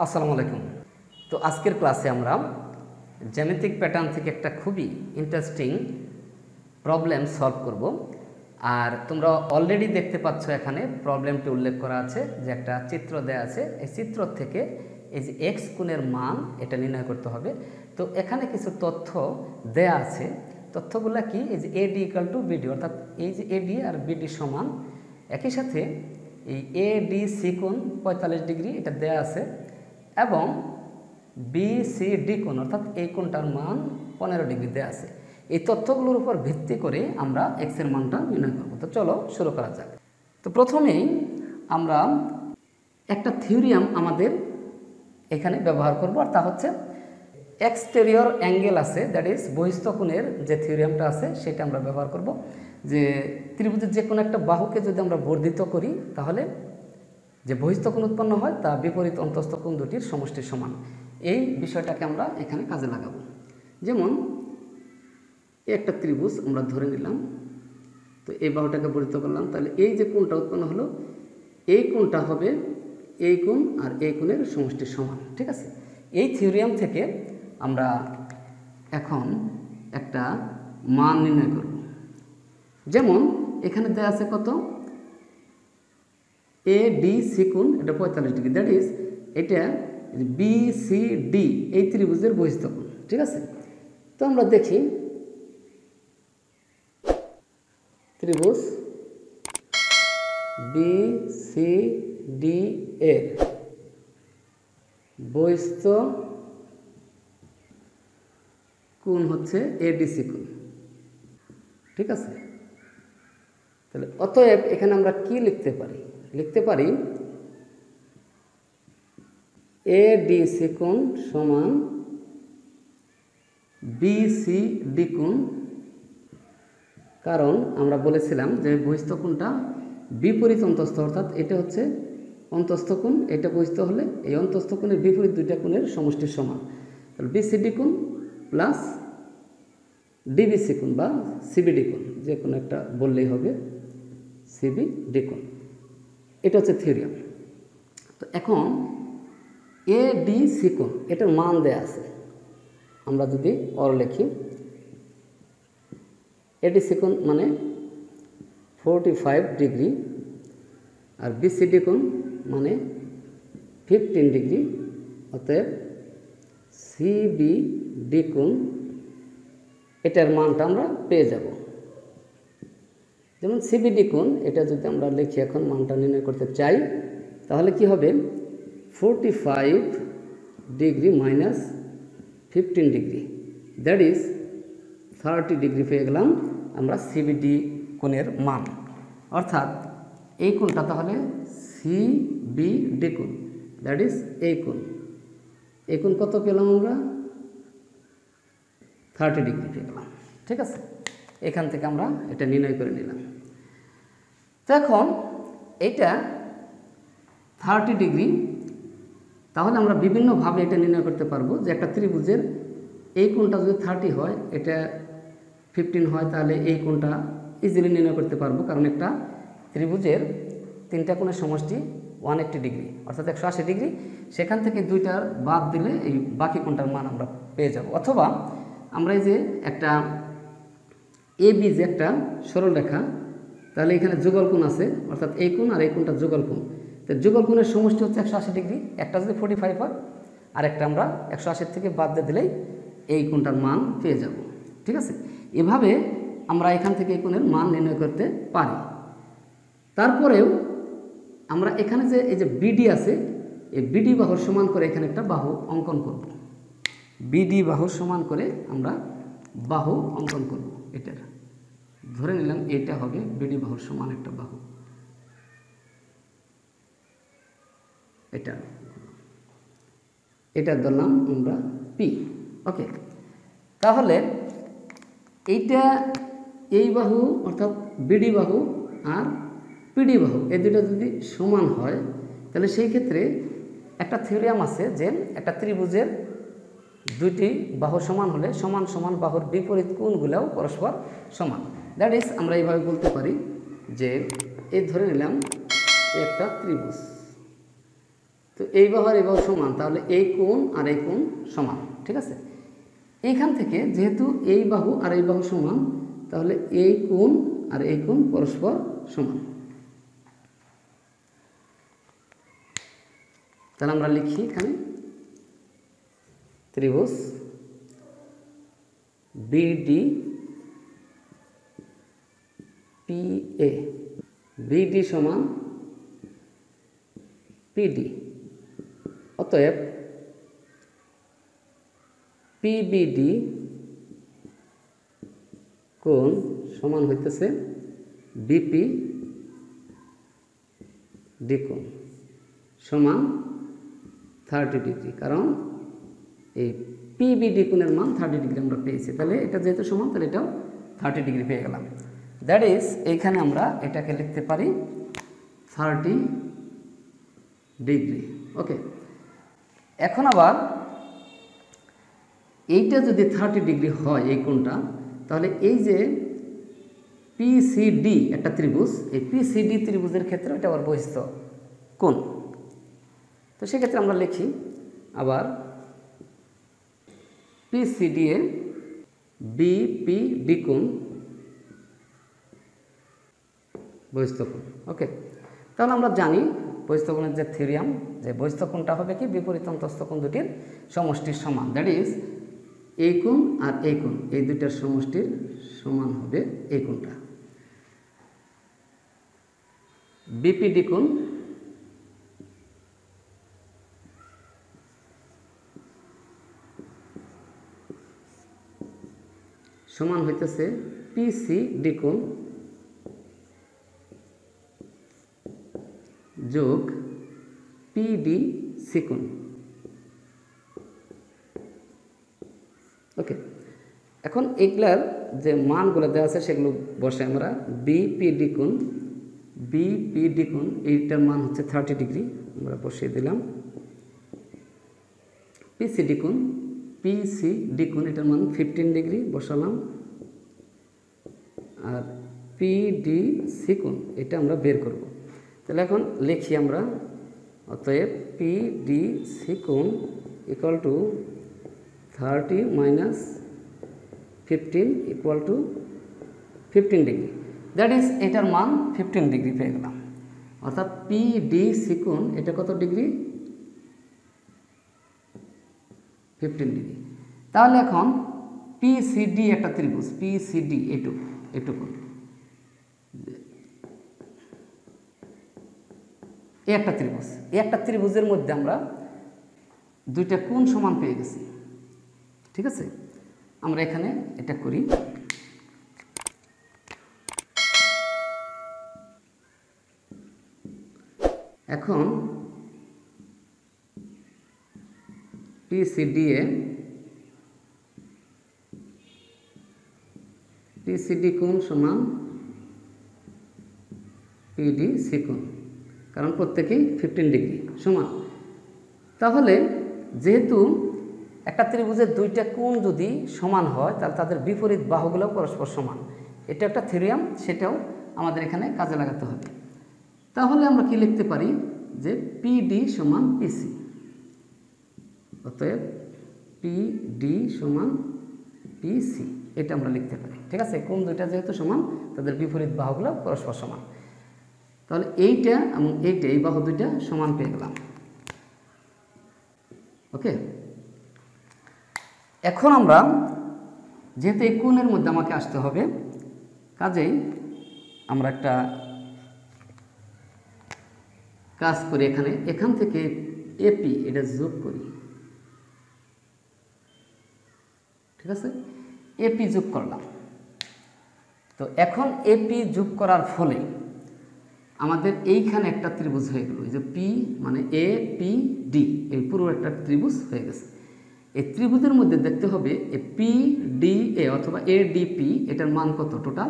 আসসালামু আলাইকুম। তো আজকের ক্লাসে আমরা জ্যামিতিক প্যাটার্ন থেকে একটা খুবই ইন্টারেস্টিং প্রবলেম সলভ করব। আর তোমরা অলরেডি দেখতে পাচ্ছ এখানে প্রবলেমটি উল্লেখ করা আছে যে একটা চিত্র দেয়া আছে, এই চিত্র থেকে এই যে এক্স কোণের মান এটা নির্ণয় করতে হবে। তো এখানে কিছু তথ্য দেয়া আছে, তথ্যগুলো কি, এই যে এডি ইকুয়াল টু বিডি, অর্থাৎ এই যে এডি আর বিডি সমান, একই সাথে এই এডি সি কোণ 45 ডিগ্রি এটা দেয়া আছে এবং বিসিডি কোণ অর্থাৎ এই কোণটার মান 15 ডিগ্রি দেওয়া আছে। এই তথ্যগুলোর উপর ভিত্তি করে আমরা এক্স এর মানটা নির্ণয় করব। তো চলো শুরু করা যাক। তো প্রথমেই আমরা একটা থিওরিয়াম আমাদের এখানে ব্যবহার করব, আর তা হচ্ছে এক্সটেরিয়র অ্যাঙ্গেল আছে, দ্যাট ইজ বহিস্থ কোণের যে থিওরিয়ামটা আছে সেটা আমরা ব্যবহার করব। যে ত্রিভুজের যে কোনো একটা বাহুকে যদি আমরা বর্ধিত করি তাহলে যে বহিস্থ কোণ উৎপন্ন হয় তা বিপরীত অন্তস্থ কোণ দুটির সমষ্টির সমান। এই বিষয়টাকে আমরা এখানে কাজে লাগাবো। যেমন একটা ত্রিভুজ আমরা ধরে নিলাম, তো এই বাহুটাকে বর্ধিত করলাম, তাহলে এই যে কোণটা উৎপন্ন হলো এই কোণটা হবে এই কোণ আর এই কোণের সমষ্টির সমান। ঠিক আছে, এই থিওরিয়াম থেকে আমরা এখন একটা মান নির্ণয় করব। যেমন এখানে দেওয়া আছে কত, এ ডি সি কোণ এটা 45 ডিগ্রি, দ্যাট ইজ এটা বি সি ডি এই ত্রিভুজের বহিস্থ কোণ। ঠিক আছে, তো আমরা দেখি ত্রিভুজ বি সি ডি এর বহিস্থ কোণ হচ্ছে এডিসি কোণ। ঠিক আছে, তাহলে অতএব এখানে আমরা কি লিখতে পারি, লিখতে পারি এডিসি কোণ সমান বিসিডি কোণ, কারণ আমরা বলেছিলাম যে বহিস্থ কোণটা বিপরীত অন্তস্থ, অর্থাৎ এটা হচ্ছে অন্তস্থ কোণ, এটা বহিস্থ হলে এই অন্তস্থ কোণের বিপরীত দুইটা কোণের সমষ্টির সমান। তাহলে বিসিডি কোণ প্লাস ডিবিসি কোণ বা সিবিডি কোণ, যে কোনো একটা বললেই হবে, সিবিডি কোণ। এটা হচ্ছে থিওরিয়াম। তো এখন এ ডি সি কোণ এটার মান দেয়া আছে, আমরা যদি অর লিখি এডিসি কোণ মানে 45 ডিগ্রি আর বিসিডি কোণ মানে 15 ডিগ্রি, অতএব সিবিডি কোণ এটার মানটা আমরা পেয়ে যাব। যেমন সিবিডি কোণ এটা যদি আমরা লিখি এখন মানটা নির্ণয় করতে চাই, তাহলে কি হবে 45 degree minus 15 degree, that is 30 degree পেয়ে গেলাম আমরা সিবিডি কোণের মান। অর্থাৎ এই কোণটা তাহলে সিবিডি কোণ, দ্যাট ইজ এই কোণ। এই কোণ কত পেলাম আমরা, 30 ডিগ্রি পেয়ে গেলাম। ঠিক আছে, এখান থেকে আমরা এটা নির্ণয় করে নিলাম। তো এখন এইটা 30 ডিগ্রি, তাহলে আমরা বিভিন্নভাবে এটা নির্ণয় করতে পারবো যে একটা ত্রিভুজের এই কোণটা যদি 30 হয়, এটা 15 হয়, তাহলে এই কোণটা ইজিলি নির্ণয় করতে পারবো, কারণ একটা ত্রিভুজের তিনটা কোণের সমষ্টি 180 ডিগ্রি অর্থাৎ 180 ডিগ্রি, সেখান থেকে দুইটার বাদ দিলে এই বাকি কোণটার মান আমরা পেয়ে যাব। অথবা আমরা এই যে একটা এ বি যে একটা সরল রেখা, তাহলে এখানে যুগল কোণ আছে, অর্থাৎ এই কোণ আর এই কোণটা যুগল কোণ, তো যুগল কোণের সমষ্টি হচ্ছে 180 ডিগ্রি, একটা যদি 45 হয় আর একটা আমরা 180 থেকে বাদ দিয়ে দিলেই এই কোণটার মান পেয়ে যাব। ঠিক আছে, এভাবে আমরা এখান থেকে এই কোণের মান নির্ণয় করতে পারি। তারপরেও আমরা এখানে যে এই যে বিডি আছে, এই বিডি বাহুর সমান করে এখানে একটা বাহু অঙ্কন করব। বিডি বাহুর সমান করে আমরা বাহু অঙ্কন করব। এটার ধরে নিলাম এটা হবে বিডি বাহুর সমান একটা বাহু, এটা ধরলাম আমরা পি। ওকে, তাহলে এইটা এই বাহু অর্থাৎ বিডি বাহু আর পিডি বাহু এই দুটো যদি সমান হয়, তাহলে সেই ক্ষেত্রে একটা থিওরিয়াম আছে যে একটা ত্রিভুজের দুইটি বাহু সমান হলে সমান সমান বাহুর বিপরীত কোণগুলোও পরস্পর সমান। দ্যাট ইজ আমরা এইভাবে বলতে পারি যে এই ধরে নিলাম একটা ত্রিভুজ, তো এই বাহু আর এই বাহু সমান, তাহলে এই কোণ আর এই কোণ সমান। ঠিক আছে, এইখান থেকে যেহেতু এই বাহু আর এই বাহু সমান, তাহলে এই কোণ আর এই কোণ পরস্পর সমান। তাহলে আমরা লিখি এখানে ত্রিভুজ বিডি পিএ, বিডি সমান পিডি, অতএব পিবিডি কোণ সমান হইতেছে বিপি ডি কোণ সমান 30 ডিগ্রি, কারণ এই পিবিডি কোণের মান 30 ডিগ্রি আমরা পেয়েছি। তাহলে এটা যেহেতু সমান, তাহলে এটাও 30 ডিগ্রি পেয়ে গেলাম। দ্যাট ইজ এইখানে আমরা এটাকে লিখতে পারি 30 ডিগ্রি। ওকে, এখন আবার এইটা যদি 30 ডিগ্রি হয় এই কোণটা, তাহলে এই যে পিসিডি একটা ত্রিভুজ, এই পিসিডি ত্রিভুজের ক্ষেত্রে এটা আবার বহিস্থ কোণ। তো সেক্ষেত্রে আমরা লিখি আবার পিসিডি এ বিপিডি কোণ বহিস্থ কোণ। ওকে, তাহলে আমরা জানি বহিস্থ কোণের যে থিওরিয়াম, যে বহিস্থ কোণটা হবে কি বিপরীত অন্তস্থ কোণ দুটির সমষ্টির সমান। দ্যাট ইজ এই কোণ আর এই কোণ, এই দুইটার সমষ্টির সমান হবে এই কোণটা। বিপিডি কোণ সমান হইতেছে পিসিডি কোণ যোগ পিডিসি কোণ। ওকে, এখন এগুলার যে মানগুলো দেওয়া আছে সেগুলো বসে আমরা বিপিডি কোণ, বিপিডি কোণ এইটার মান হচ্ছে 30 ডিগ্রি, আমরা বসিয়ে দিলাম। পিসিডি কোণ, পিসিডি কোণ এটার মান 15 ডিগ্রি বসালাম। আর পিডিসি কোণ এটা আমরা বের করব। তাহলে এখন লিখি আমরা, অতএব পিডিসি কোণ equal to 30 minus 15 equal to 15 degree. That is এটার মান 15 ডিগ্রি পেয়ে গেলাম। অর্থাৎ পিডিসি কোণ এটা কত ডিগ্রি? 15 ডিগ্রি। তাহলে এখন পিসিডি একটা ত্রিভুজ, পিসিডি এটুকু এই একটা ত্রিভুজ, এই একটা ত্রিভুজের মধ্যে আমরা দুইটা কোণ সমান পেয়ে গেছি। ঠিক আছে, আমরা এখানে এটা করি। এখন পিসিডি কোণ সমান পিডিসি কোণ, কারণ প্রত্যেকেই 15 ডিগ্রি সমান। তাহলে যেহেতু একটা ত্রিভুজের দুইটা কোণ যদি সমান হয়, তাহলে তাদের বিপরীত বাহুগুলো পরস্পর সমান। এটা একটা থিওরিয়াম, সেটাও আমাদের এখানে কাজে লাগাতে হবে। তাহলে আমরা কি লিখতে পারি যে পিডি সমান পিসি, অতএব পিডি সমান পিসি, এটা আমরা লিখতে পারি। ঠিক আছে, কোণ দুইটা যেহেতু সমান, তাদের বিপরীত বাহুগুলো পরস্পর সমান। তাহলে এইটা এবং এইটা, এই বাহু দুইটা সমান পেয়ে গেলাম। ওকে, এখন আমরা যেহেতু এই কোণের মধ্যে আমাকে আসতে হবে, কাজেই আমরা একটা কাজ করি, এখান থেকে এপি এটা যোগ করি। ঠিক আছে, এপি যোগ করলাম। তো এখন এপি যোগ করার ফলে আমাদের এইখানে একটা ত্রিভুজ হয়ে গেল, এই যে পি মানে এ পি ডি, এই পুরো একটা ত্রিভুজ হয়ে গেছে। এই ত্রিভুজের মধ্যে দেখতে হবে এই পি ডি এ অথবা এ ডি পি, এটার মান কত টোটাল?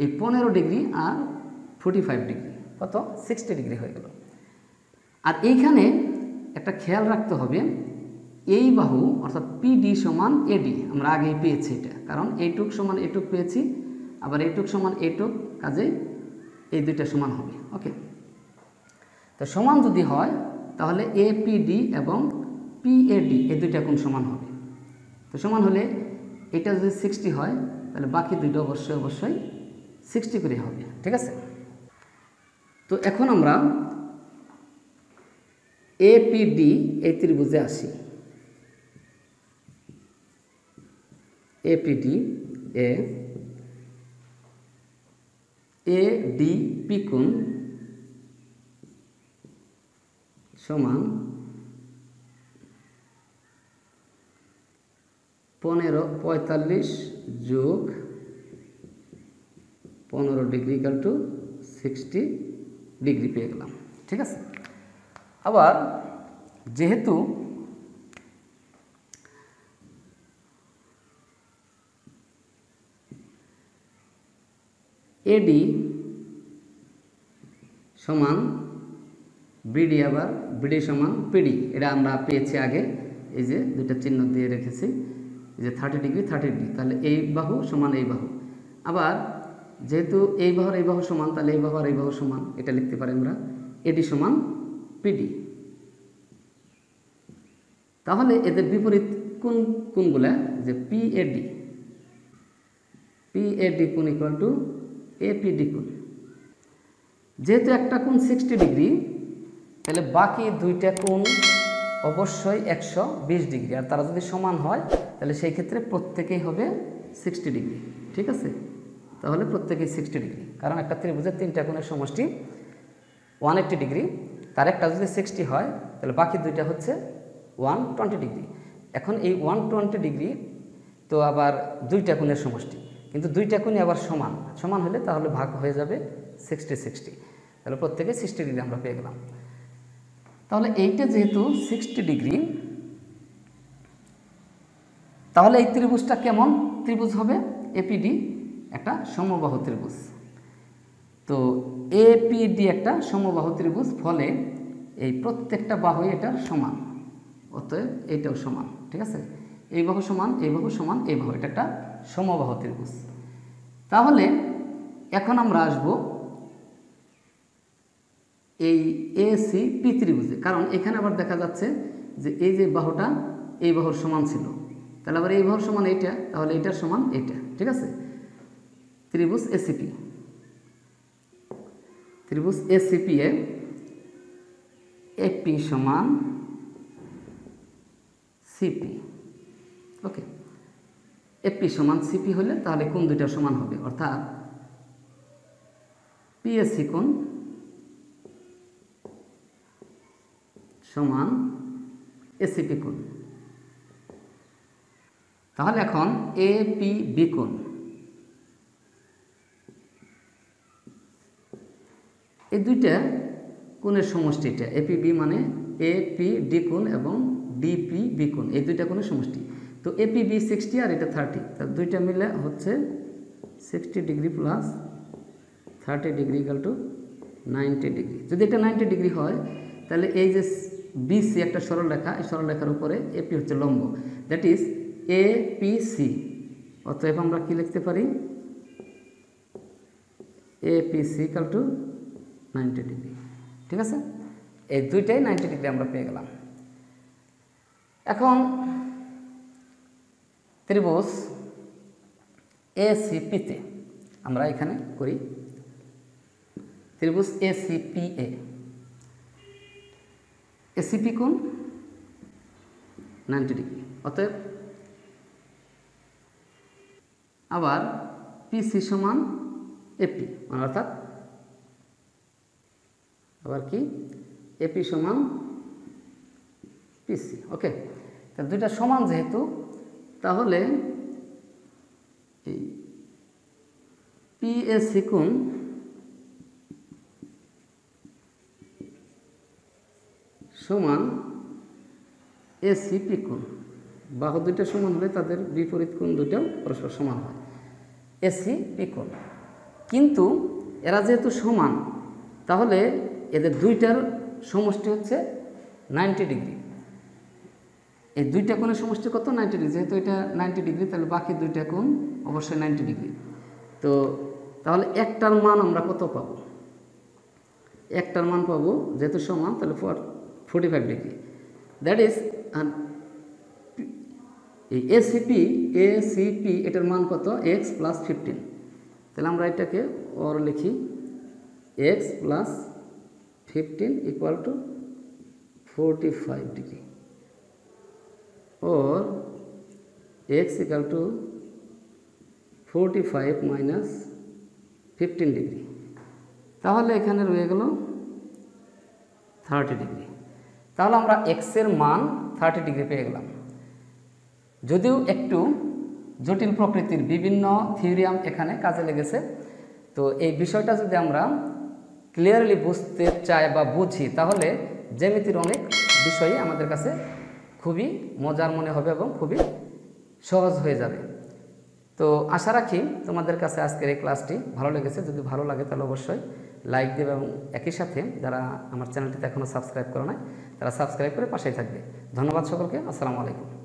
এই 15 ডিগ্রি আর 45 ডিগ্রি, কত 60 ডিগ্রি হয়ে গেল। আর এইখানে একটা খেয়াল রাখতে হবে, এই বাহু অর্থাৎ পিডি সমান এডি আমরা আগেই পেয়েছি এটা, কারণ এইটুক সমান এইটুক পেয়েছি, আবার এইটুক সমান এইটুক, কাজে এই দুইটা সমান হবে। ওকে, তো সমান যদি হয় তাহলে এপিডি এবং পিএডি এই দুইটা কোণ সমান হবে। তো সমান হলে এটা যদি 60 হয় তাহলে বাকি দুইটা অবশ্যই 60 করে হবে, ঠিক আছে। তো এখন আমরা এপিডি এই ত্রিভুজে আসি। এপিডি এডিপি কোণ সমান 45 যোগ 15 ডিগ্রি ইকুয়াল টু 60 ডিগ্রি পেয়ে গেলাম, ঠিক আছে। আবার যেহেতু এডি সমান বিডি, আবার বিডি সমান পিডি, এটা আমরা পেয়েছি আগে, এই যে দুইটা চিহ্ন দিয়ে রেখেছি, এই যে 30 ডিগ্রি 30 ডিগ্রি, তাহলে এই বাহু সমান এই বাহু। আবার যেহেতু এই বাহুর এই বাহু সমান, তাহলে এই বাহু আর এই বাহু সমান, এটা লিখতে পারি আমরা এডি সমান পিডি। তাহলে এদের বিপরীত কোন কোণগুলা, যে পিএডি কোণ ইকুয়াল টু এপিডি কোণ। যেহেতু একটা কোণ 60 ডিগ্রি, তাহলে বাকি দুইটা কোণ অবশ্যই 120 ডিগ্রি, আর তারা যদি সমান হয় তাহলে সেই ক্ষেত্রে প্রত্যেকেই হবে 60 ডিগ্রি, ঠিক আছে। তাহলে প্রত্যেকেই 60 ডিগ্রি, কারণ একটা ত্রিভুজের তিনটা কোণের সমষ্টি 180 ডিগ্রি, তার একটা যদি 60 হয় তাহলে বাকি দুইটা হচ্ছে 120 ডিগ্রি। এখন এই 120 ডিগ্রি তো আবার দুইটা কোণের সমষ্টি, কিন্তু দুইটা কোণই আবার সমান হলে তাহলে ভাগ হয়ে যাবে 60-60, তাহলে প্রত্যেকে 60 ডিগ্রি আমরা পেয়ে গেলাম। তাহলে এইটা যেহেতু 60 ডিগ্রি, তাহলে এই ত্রিভুজটা কেমন ত্রিভুজ হবে? এপিডি একটা সমবাহু ত্রিভুজ। তো এপিডি একটা সমবাহু ত্রিভুজ, ফলে এই প্রত্যেকটা বাহুই এটার সমান, অতএব এইটাও সমান, ঠিক আছে। এই বাহু সমান, এই বাহু সমান, এই বাহু, এটা একটা সমবাহু ত্রিভুজ। তাহলে এখন আমরা আসব এই এসিপি ত্রিভুজে, কারণ এখানে আবার দেখা যাচ্ছে যে এই যে বাহুটা এই বাহুর সমান ছিল, তাহলে আবার এই বাহুর সমান এইটা, তাহলে এইটার সমান এইটা, ঠিক আছে। ত্রিভুজ এসিপি, ত্রিভুজ এসিপি এ এপি সমান সিপি, ওকে। এপি সমান সিপি হলে তাহলে কোণ দুইটা সমান হবে, অর্থাৎ পিএসসি কোণ সমান এসিপি কোণ। তাহলে এখন এপিবি কোণ, এই দুইটা কোণের সমষ্টি, এটা এপিবি মানে এপিডি কোণ এবং ডিপিবি কোণ, এই দুইটা কোণের সমষ্টি। তো এপিবি 60 আর এটা 30, তা দুইটা মিলে হচ্ছে 60 degree plus 30 degree equal to 90 degree. যদি এটা 90 ডিগ্রি হয় তাহলে এই যে বিসি একটা সরলরেখা, এই সরলরেখার উপরে এপি হচ্ছে লম্ব, দ্যাট ইজ এপিসি। অতএব আমরা কি লিখতে পারি? এপিসি ইকুয়াল টু 90 ডিগ্রি, ঠিক আছে। এই দুইটাই 90 ডিগ্রি আমরা পেয়ে গেলাম। এখন ত্রিভুজ এসিপিতে আমরা এখানে করি ত্রিভুজ এসিপিএ, এসিপি কোণ 90 ডিগ্রি, অতএব আবার পিসি সমান এপি, অর্থাৎ আবার কি এপি সমান পিসি, ওকে। তাহলে দুইটা সমান যেহেতু, তাহলে এই পিএসসি কোণ সমান এসিপি কোণ। বাহু দুইটা সমান হলে তাদের বিপরীত কোণ দুইটাও পরস্পর সমান হয়, এসিপি কোণ। কিন্তু এরা যেহেতু সমান, তাহলে এদের দুইটার সমষ্টি হচ্ছে 90 ডিগ্রি। এই দুইটা কোণের সমষ্টি কত? 90 ডিগ্রি। যেহেতু এটা 90 ডিগ্রি, তাহলে বাকি দুইটা কোণ অবশ্যই 90 ডিগ্রি। তো তাহলে একটার মান আমরা কত পাবো? একটার মান পাবো, যেহেতু সমান, তাহলে 45 ডিগ্রি, দ্যাট ইজ এই এসিপি এটার মান কত, এক্স প্লাস 15। তাহলে আমরা এটাকে ওর লিখি x plus 15 equal to 45 degree, or x equal to 45 minus 15 degree. তাহলে এখানে রয়ে গেল 30 ডিগ্রি। তাহলে আমরা x এর মান 30 ডিগ্রি পেয়ে গেলাম। যদিও একটু জটিল প্রকৃতির বিভিন্ন থিওরিয়াম এখানে কাজে লেগেছে, তো এই বিষয়টা যদি আমরা ক্লিয়ারলি বুঝতে চাই বা বুঝি, তাহলে জ্যামিতির অনেক বিষয়ই আমাদের কাছে খুবই মজার মনে হবে এবং খুবই সহজ হয়ে যাবে। তো আশা রাখি তোমাদের কাছে আজকের এই ক্লাসটি ভালো লেগেছে। যদি ভালো লাগে তাহলে অবশ্যই লাইক দেবে এবং একই সাথে যারা আমার চ্যানেলটিতে এখনও সাবস্ক্রাইব করে নাই তারা সাবস্ক্রাইব করে পাশেই থাকবে। ধন্যবাদ সকলকে। আসসালামু আলাইকুম।